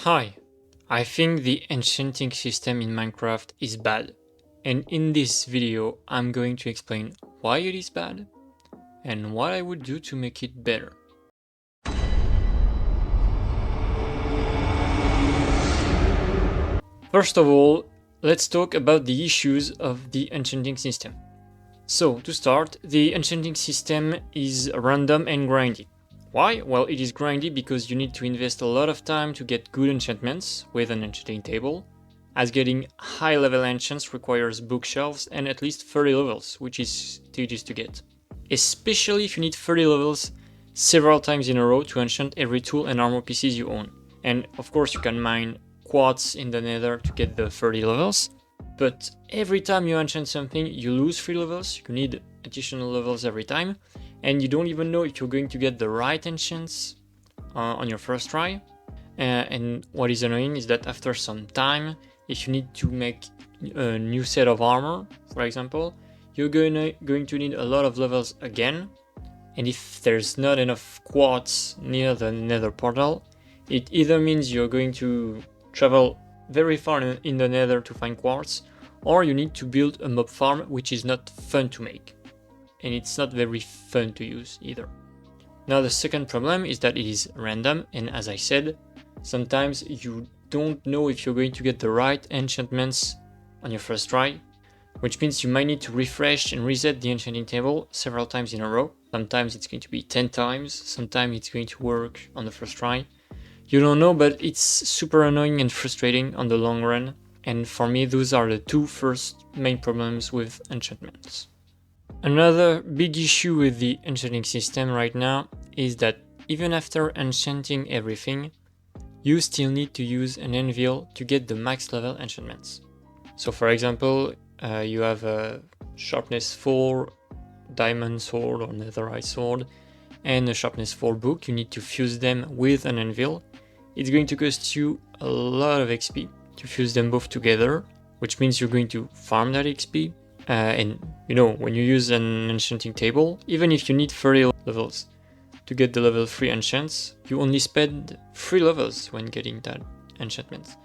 Hi, I think the enchanting system in Minecraft is bad, and in this video I'm going to explain why it is bad and what I would do to make it better. First of all, let's talk about the issues of the enchanting system. So, to start, the enchanting system is random and grindy. Why? Well, it is grindy because you need to invest a lot of time to get good enchantments with an enchanting table, as getting high level enchants requires bookshelves and at least 30 levels, which is tedious to get. Especially if you need 30 levels several times in a row to enchant every tool and armor pieces you own. And of course you can mine quartz in the nether to get the 30 levels, but every time you enchant something you lose 3 levels, you need additional levels every time, and you don't even know if you're going to get the right enchants on your first try. And what is annoying is that after some time, if you need to make a new set of armor, for example, you're going to need a lot of levels again, and if there's not enough quartz near the nether portal, it either means you're going to travel very far in the nether to find quartz, or you need to build a mob farm, which is not fun to make, and it's not very fun to use either. Now the second problem is that it is random, and as I said, sometimes you don't know if you're going to get the right enchantments on your first try, which means you might need to refresh and reset the enchanting table several times in a row. Sometimes it's going to be 10 times, sometimes it's going to work on the first try. You don't know, but it's super annoying and frustrating on the long run, and for me those are the two first main problems with enchantments. Another big issue with the enchanting system right now is that even after enchanting everything, you still need to use an anvil to get the max level enchantments. So for example, you have a sharpness 4 diamond sword or netherite sword and a sharpness 4 book. You need to fuse them with an anvil. It's going to cost you a lot of XP to fuse them both together, which means you're going to farm that XP. And you know, when you use an enchanting table, even if you need 30 levels to get the level 3 enchants, you only spend 3 levels when getting that enchantment.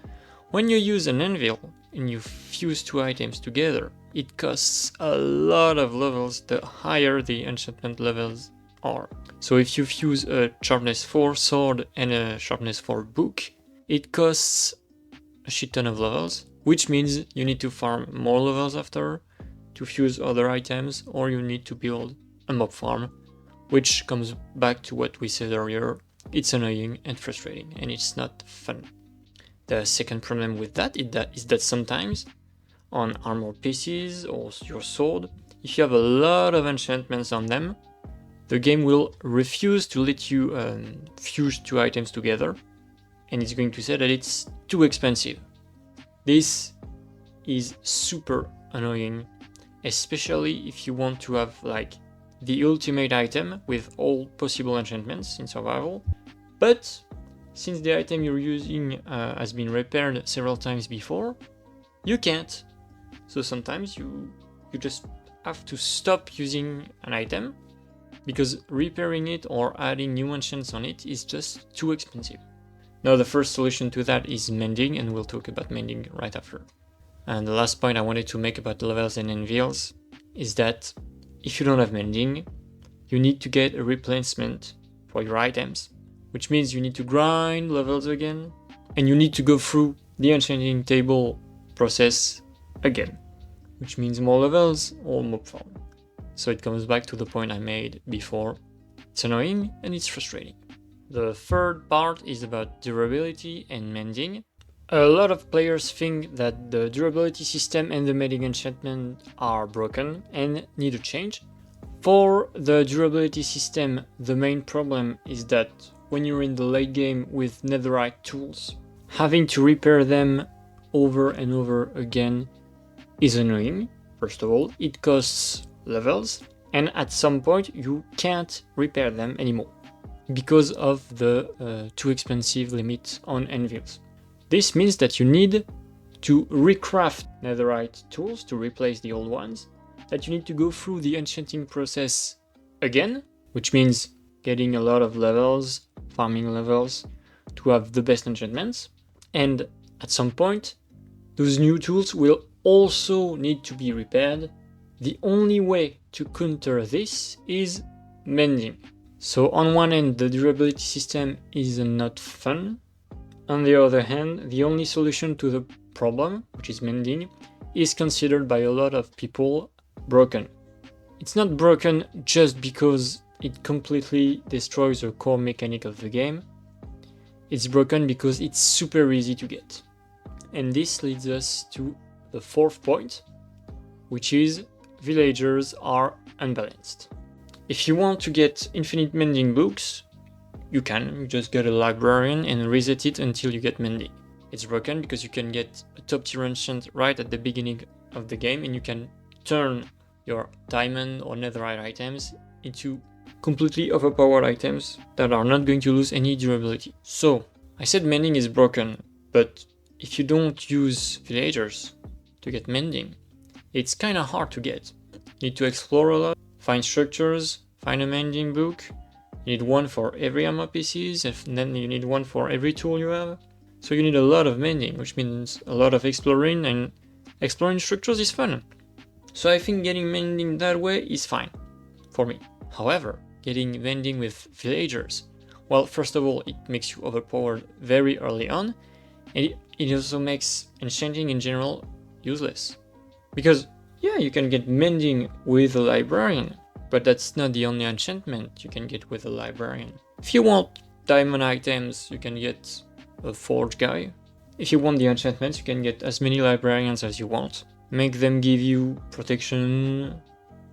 When you use an anvil and you fuse two items together, it costs a lot of levels the higher the enchantment levels are. So if you fuse a sharpness 4 sword and a sharpness 4 book, it costs a shit ton of levels, which means you need to farm more levels after to fuse other items, or you need to build a mob farm, which comes back to what we said earlier. It's annoying and frustrating, and it's not fun. The second problem with that is that sometimes on armor pieces or your sword, if you have a lot of enchantments on them, the game will refuse to let you fuse two items together, and it's going to say that it's too expensive. This is super annoying, especially if you want to have like the ultimate item with all possible enchantments in survival, but since the item you're using has been repaired several times before, you can't. So sometimes you just have to stop using an item because repairing it or adding new enchants on it is just too expensive. Now the first solution to that is mending, and we'll talk about mending right after. And the last point I wanted to make about levels and anvils is that if you don't have mending, you need to get a replacement for your items, which means you need to grind levels again, and you need to go through the enchanting table process again, which means more levels or mob farm. So it comes back to the point I made before. It's annoying and it's frustrating. The third part is about durability and mending. A lot of players think that the durability system and the mending enchantment are broken and need a change. For the durability system, the main problem is that when you're in the late game with netherite tools, having to repair them over and over again is annoying. First of all, it costs levels, and at some point you can't repair them anymore because of the too expensive limit on anvils. This means that you need to recraft netherite tools to replace the old ones, that you need to go through the enchanting process again, which means getting a lot of levels, farming levels, to have the best enchantments, And at some point, those new tools will also need to be repaired. The only way to counter this is mending. So on one end, the durability system is not fun. On the other hand, the only solution to the problem, which is mending, is considered by a lot of people broken. It's not broken just because it completely destroys the core mechanic of the game. It's broken because it's super easy to get. And this leads us to the fourth point, which is villagers are unbalanced. If you want to get infinite mending books, you just get a librarian and reset it until you get mending. It's broken because you can get a top tier enchant right at the beginning of the game, and you can turn your diamond or netherite items into completely overpowered items that are not going to lose any durability. So, I said mending is broken, but if you don't use villagers to get mending, it's kinda hard to get. You need to explore a lot, find structures, find a mending book. You need one for every ammo pieces, and then you need one for every tool you have. So you need a lot of mending, which means a lot of exploring, and exploring structures is fun. So I think getting mending that way is fine, for me. However, getting mending with villagers, well, first of all, it makes you overpowered very early on, and it also makes enchanting in general useless. Because, yeah, you can get mending with a librarian, but that's not the only enchantment you can get with a librarian. If you want diamond items, you can get a forge guy. If you want the enchantments, you can get as many librarians as you want. Make them give you protection,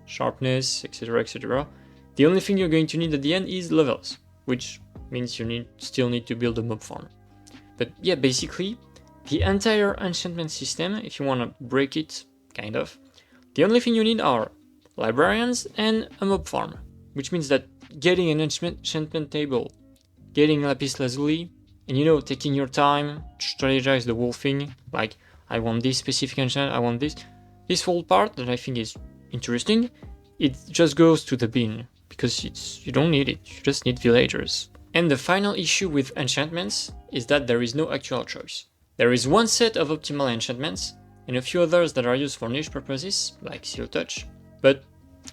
sharpness, etc, etc. The only thing you're going to need at the end is levels, which means you still need to build a mob farm. But yeah, basically, the entire enchantment system, if you want to break it, kind of, the only thing you need are librarians and a mob farm, which means that getting an enchantment table, getting lapis lazuli, and taking your time, strategize the whole thing, like I want this specific enchant, I want this whole part that I think is interesting, it just goes to the bin, because you don't need it, you just need villagers. And the final issue with enchantments is that there is no actual choice. There is one set of optimal enchantments, and a few others that are used for niche purposes, like Seal Touch, but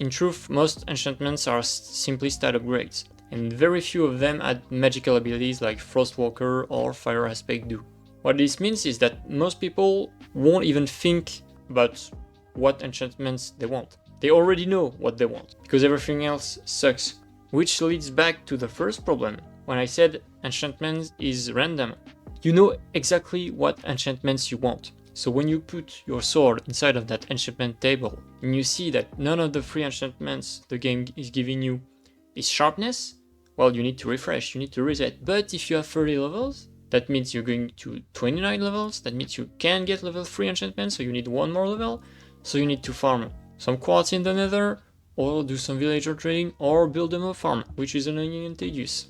in truth, most enchantments are simply stat upgrades, and very few of them add magical abilities like Frostwalker or Fire Aspect do. What this means is that most people won't even think about what enchantments they want. They already know what they want, because everything else sucks. Which leads back to the first problem, when I said enchantments is random. You know exactly what enchantments you want. So when you put your sword inside of that enchantment table, and you see that none of the free enchantments the game is giving you is sharpness, well, you need to refresh, you need to reset. But if you have 30 levels, that means you're going to 29 levels, that means you can get level 3 enchantments, so you need one more level, so you need to farm some quartz in the nether, or do some villager trading, or build a mob farm, which is annoying and tedious.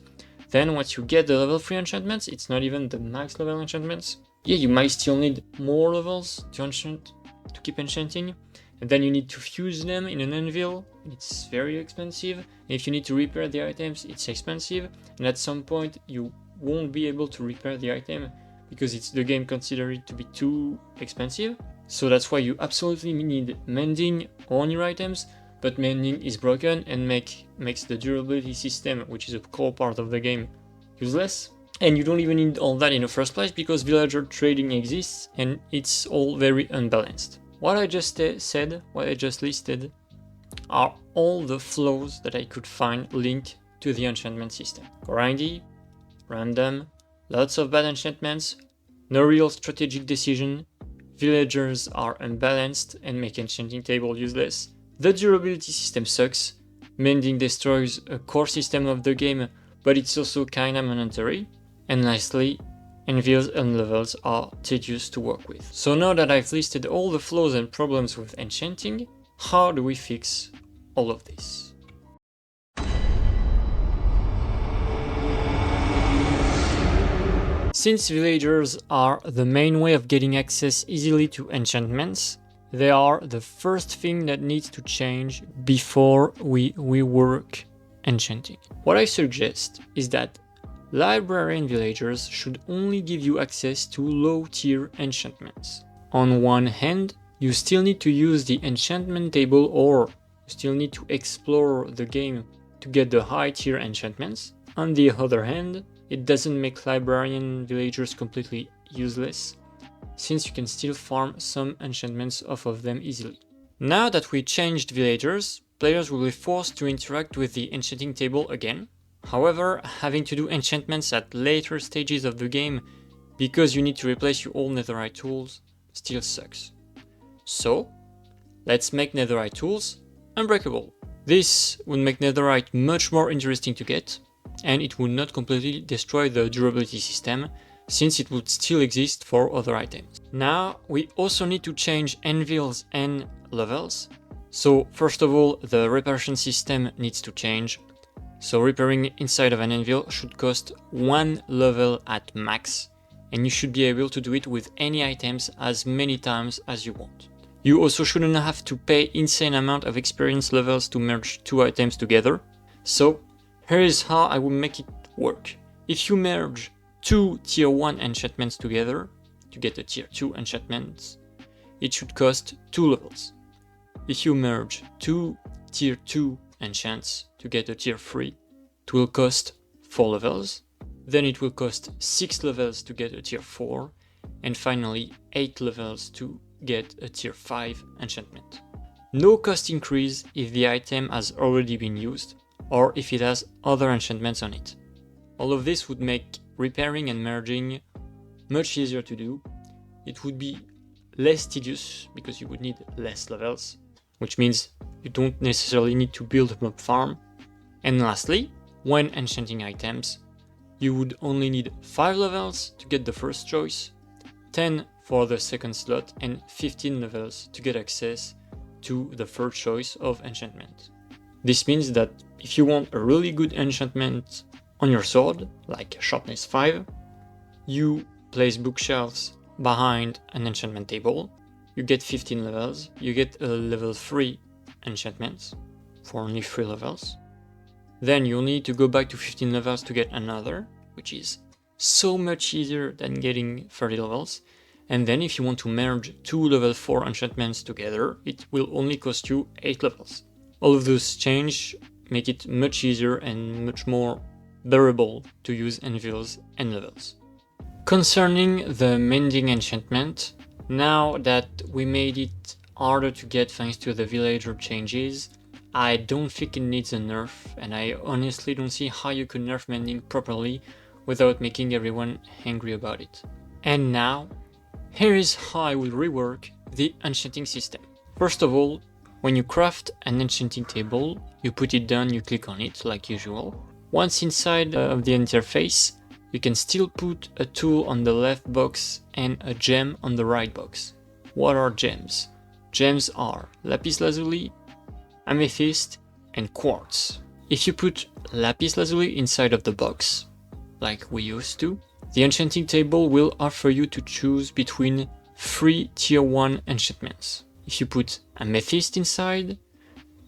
Then once you get the level 3 enchantments, it's not even the max level enchantments. Yeah, you might still need more levels to keep enchanting, and then you need to fuse them in an anvil, it's very expensive, and if you need to repair the items, it's expensive, and at some point you won't be able to repair the item because the game considers it to be too expensive. So that's why you absolutely need mending on your items, but mending is broken and makes the durability system, which is a core part of the game, useless. And you don't even need all that in the first place because villager trading exists and it's all very unbalanced. What I just said, what I just listed, are all the flaws that I could find linked to the enchantment system. Grindy, random, lots of bad enchantments, no real strategic decision, villagers are unbalanced and make enchanting table useless, the durability system sucks, mending destroys a core system of the game, but it's also kinda mandatory, and lastly, Anvils and Levels are tedious to work with. So now that I've listed all the flaws and problems with enchanting, how do we fix all of this? Since villagers are the main way of getting access easily to enchantments, they are the first thing that needs to change before we rework enchanting. What I suggest is that librarian villagers should only give you access to low-tier enchantments. On one hand, you still need to use the enchantment table, or you still need to explore the game to get the high-tier enchantments. On the other hand, it doesn't make librarian villagers completely useless, since you can still farm some enchantments off of them easily. Now that we changed villagers, players will be forced to interact with the enchanting table again. However, having to do enchantments at later stages of the game because you need to replace your old netherite tools still sucks. So, let's make netherite tools unbreakable. This would make netherite much more interesting to get, and it would not completely destroy the durability system, since it would still exist for other items. Now, we also need to change Anvils and Levels. So first of all, the reparation system needs to change. So repairing inside of an anvil should cost 1 level at max, and you should be able to do it with any items as many times as you want. You also shouldn't have to pay insane amount of experience levels to merge two items together. So here is how I will make it work. If you merge two tier 1 enchantments together to get a tier 2 enchantment, it should cost 2 levels. If you merge two tier 2 enchants to get a tier 3, it will cost 4 levels, then it will cost 6 levels to get a tier 4, and finally 8 levels to get a tier 5 enchantment. No cost increase if the item has already been used, or if it has other enchantments on it. All of this would make repairing and merging much easier to do. It would be less tedious because you would need less levels, which means you don't necessarily need to build a mob farm. And lastly, when enchanting items, you would only need 5 levels to get the first choice, 10 for the second slot, and 15 levels to get access to the third choice of enchantment. This means that if you want a really good enchantment on your sword, like sharpness 5, you place bookshelves behind an enchantment table, you get 15 levels, you get a level 3 enchantment for only 3 levels. Then you'll need to go back to 15 levels to get another, which is so much easier than getting 30 levels. And then if you want to merge two level 4 enchantments together, it will only cost you 8 levels. All of those changes make it much easier and much more bearable to use Anvils and Levels. Concerning the Mending enchantment, now that we made it harder to get thanks to the villager changes, I don't think it needs a nerf, and I honestly don't see how you could nerf Mending properly without making everyone angry about it. And now, here is how I will rework the enchanting system. First of all, when you craft an enchanting table, you put it down, you click on it like usual. Once inside of the interface, you can still put a tool on the left box and a gem on the right box. What are gems? Gems are lapis lazuli, amethyst, and quartz. If you put lapis lazuli inside of the box, like we used to, the enchanting table will offer you to choose between 3 tier 1 enchantments. If you put amethyst inside,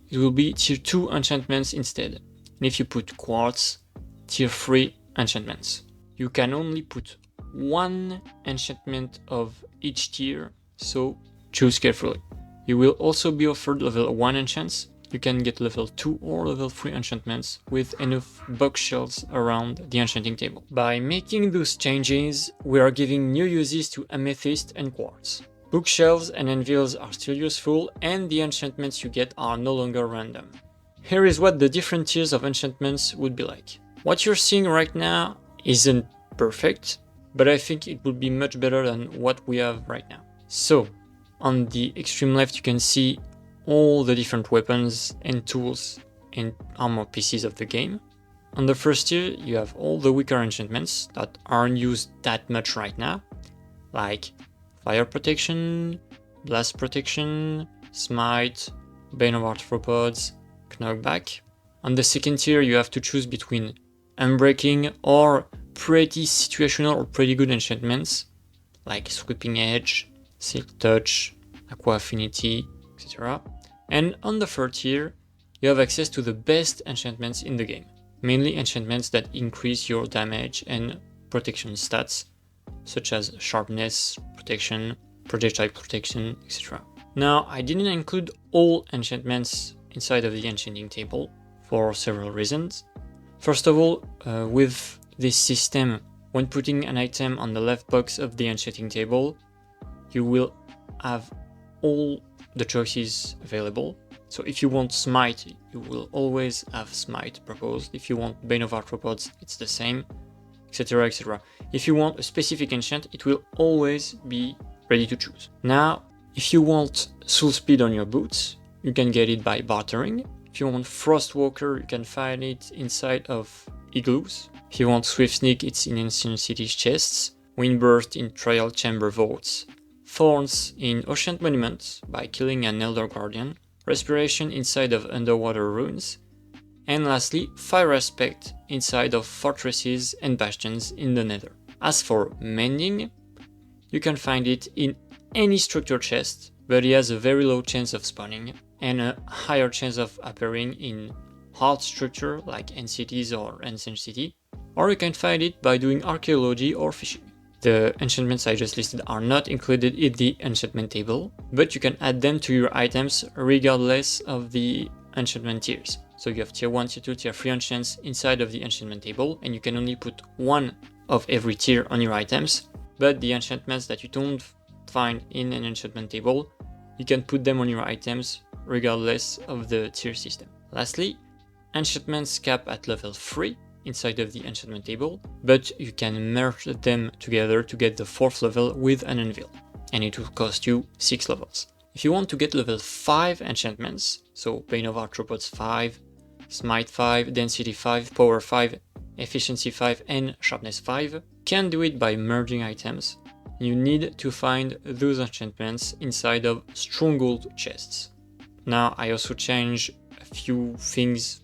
it will be tier 2 enchantments instead. And if you put quartz, tier 3 enchantments. You can only put one enchantment of each tier, so choose carefully. You will also be offered level 1 enchants. You can get level 2 or level 3 enchantments with enough bookshelves around the enchanting table. By making those changes, we are giving new uses to amethyst and quartz. Bookshelves and anvils are still useful, and the enchantments you get are no longer random. Here is what the different tiers of enchantments would be like. What you're seeing right now isn't perfect, but I think it would be much better than what we have right now. So, on the extreme left you can see all the different weapons and tools and armor pieces of the game. On the first tier you have all the weaker enchantments that aren't used that much right now, like fire protection, blast protection, smite, bane of arthropods, knockback. On the second tier you have to choose between unbreaking or pretty situational or pretty good enchantments like sweeping edge, silk touch, aqua affinity, etc. And on the third tier you have access to the best enchantments in the game. mainly enchantments that increase your damage and protection stats, such as sharpness, protection, projectile protection, etc. Now, I didn't include all enchantments inside of the enchanting table for several reasons. First of all, with this system, when putting an item on the left box of the enchanting table, you will have all the choices available. So if you want Smite, you will always have Smite proposed. If you want Bane of Arthropods, it's the same, etc, etc. If you want a specific enchant, it will always be ready to choose. Now, if you want Soul Speed on your boots, you can get it by bartering. If you want Frostwalker, you can find it inside of Igloos. If you want Swift Sneak, it's in Ancient Cities chests. Windburst in Trial Chamber vaults. Thorns in Ocean Monuments by killing an Elder Guardian. Respiration inside of Underwater Ruins. And lastly, Fire Aspect inside of Fortresses and Bastions in the Nether. As for Mending, you can find it in any structure chest, but it has a very low chance of spawning and a higher chance of appearing in hard structure like NCTs or Ancient City, or you can find it by doing archaeology or fishing. The enchantments I just listed are not included in the enchantment table, but you can add them to your items regardless of the enchantment tiers. So you have tier 1, tier 2, tier 3 enchants inside of the enchantment table, and you can only put one of every tier on your items, but the enchantments that you don't find in an enchantment table, you can put them on your items regardless of the tier system. Lastly, enchantments cap at level 3 inside of the enchantment table, but you can merge them together to get the 4th level with an Anvil, and it will cost you 6 levels. If you want to get level 5 enchantments, so Bane of Arthropods 5, Smite 5, Density 5, Power 5, Efficiency 5 and Sharpness 5, can do it by merging items. You need to find those enchantments inside of Stronghold chests. Now I also change a few things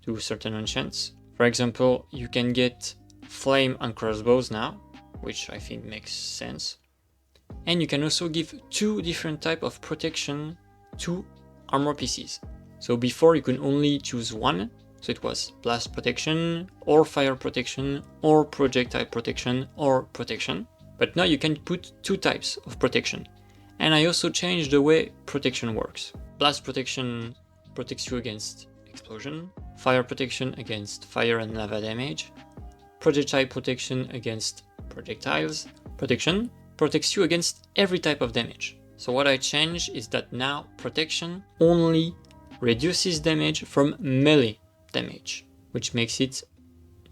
to certain enchants. For example, you can get Flame on crossbows now, which I think makes sense. And you can also give 2 different types of protection to armor pieces. So before you could only choose one, so it was blast protection, or fire protection, or projectile protection, or protection. But now you can put 2 types of protection. And I also changed the way protection works. Blast protection protects you against explosion, fire protection against fire and lava damage, projectile protection against projectiles, protection protects you against every type of damage. So what I changed is that now protection only reduces damage from melee damage, which makes it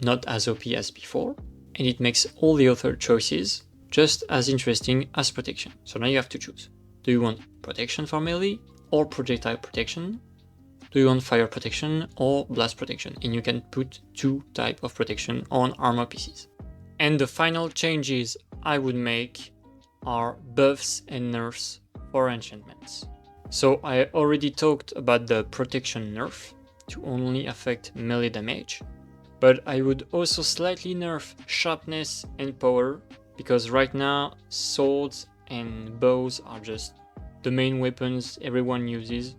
not as OP as before, and it makes all the other choices just as interesting as protection. So now you have to choose. Do you want protection for melee or projectile protection? Do you want fire protection or blast protection? And you can put 2 types of protection on armor pieces. And the final changes I would make are buffs and nerfs for enchantments. So I already talked about the protection nerf to only affect melee damage, but I would also slightly nerf sharpness and power, because right now swords and bows are just the main weapons everyone uses.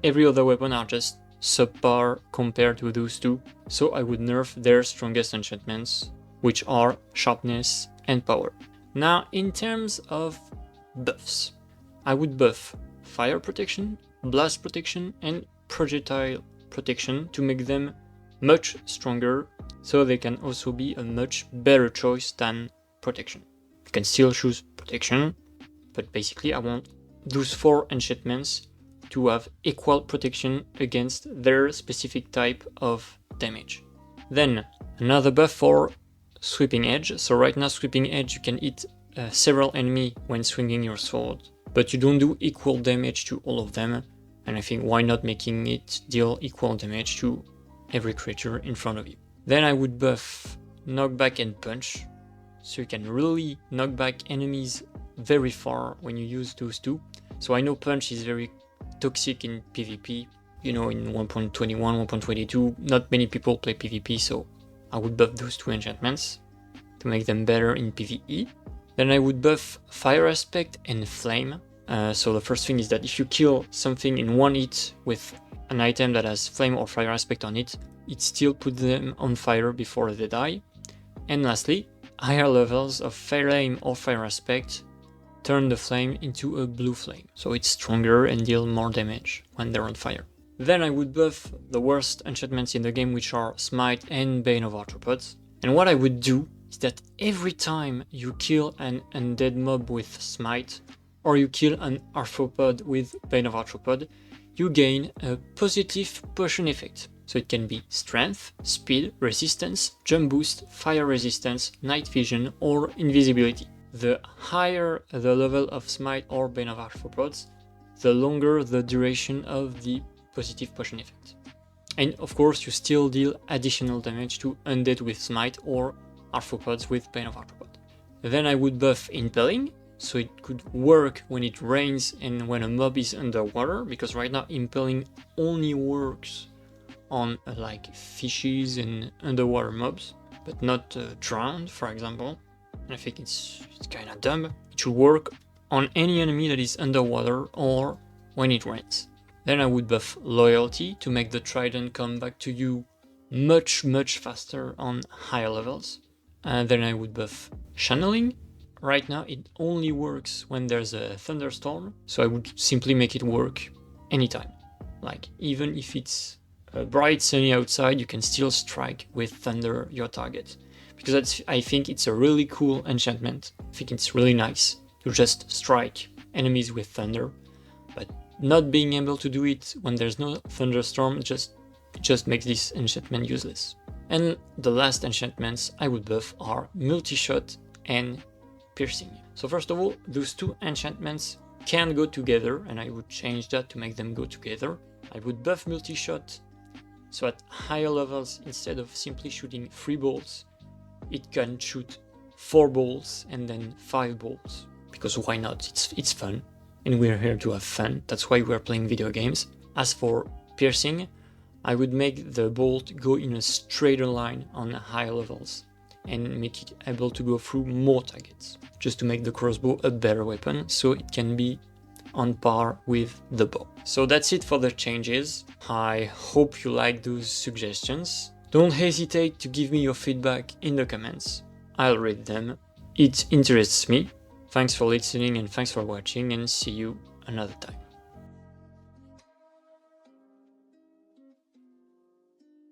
Every other weapon are just subpar compared to those 2, so I would nerf their strongest enchantments, which are sharpness and power. Now in terms of buffs, I would buff fire protection, blast protection and projectile protection to make them much stronger, so they can also be a much better choice than protection. You can still choose protection, but basically I want those 4 enchantments to have equal protection against their specific type of damage. Then another buff for Sweeping Edge. So right now Sweeping Edge, you can hit several enemies when swinging your sword, but you don't do equal damage to all of them, and I think why not making it deal equal damage to every creature in front of you. Then I would buff Knockback and Punch, so you can really knock back enemies very far when you use those 2. So I know Punch is very toxic in PvP, you know, in 1.21, 1.22, not many people play PvP, so I would buff those 2 enchantments to make them better in PvE. Then I would buff Fire Aspect and Flame. So the first thing is that if you kill something in one hit with an item that has Flame or Fire Aspect on it, it still puts them on fire before they die. And lastly, higher levels of Fire Aim or Fire Aspect turn the flame into a blue flame, so it's stronger and deal more damage when they're on fire. Then I would buff the worst enchantments in the game, which are Smite and Bane of Arthropods. And what I would do is that every time you kill an undead mob with Smite, or you kill an Arthropod with Bane of Arthropod, you gain a positive potion effect. So it can be Strength, Speed, Resistance, Jump Boost, Fire Resistance, Night Vision, or Invisibility. The higher the level of Smite or Bane of Arthropods, the longer the duration of the positive potion effect. And of course you still deal additional damage to undead with Smite or Arthropods with Bane of Arthropod. Then I would buff Impaling, so it could work when it rains and when a mob is underwater, because right now Impaling only works on like fishes and underwater mobs, but not drowned, for example. And I think it's kind of dumb. It should work on any enemy that is underwater or when it rains. Then I would buff Loyalty to make the Trident come back to you much faster on higher levels. And then I would buff Channeling. Right now it only works when there's a thunderstorm, so I would simply make it work anytime. Like, even if it's bright sunny outside, you can still strike with thunder your target. Because I think it's a really cool enchantment. I think it's really nice to just strike enemies with thunder, but not being able to do it when there's no thunderstorm just makes this enchantment useless. And the last enchantments I would buff are Multi-Shot and Piercing. So first of all, those two enchantments can go together, and I would change that to make them go together. I would buff Multi-Shot, so at higher levels, instead of simply shooting 3 bolts, it can shoot 4 bolts and then 5 bolts. Because why not? It's fun. And we're here to have fun. That's why we're playing video games. As for Piercing, I would make the bolt go in a straighter line on higher levels and make it able to go through more targets, just to make the crossbow a better weapon, so it can be on par with the bow. So that's it for the changes. I hope you like those suggestions. Don't hesitate to give me your feedback in the comments. I'll read them. It interests me. Thanks for listening and thanks for watching, and see you another time.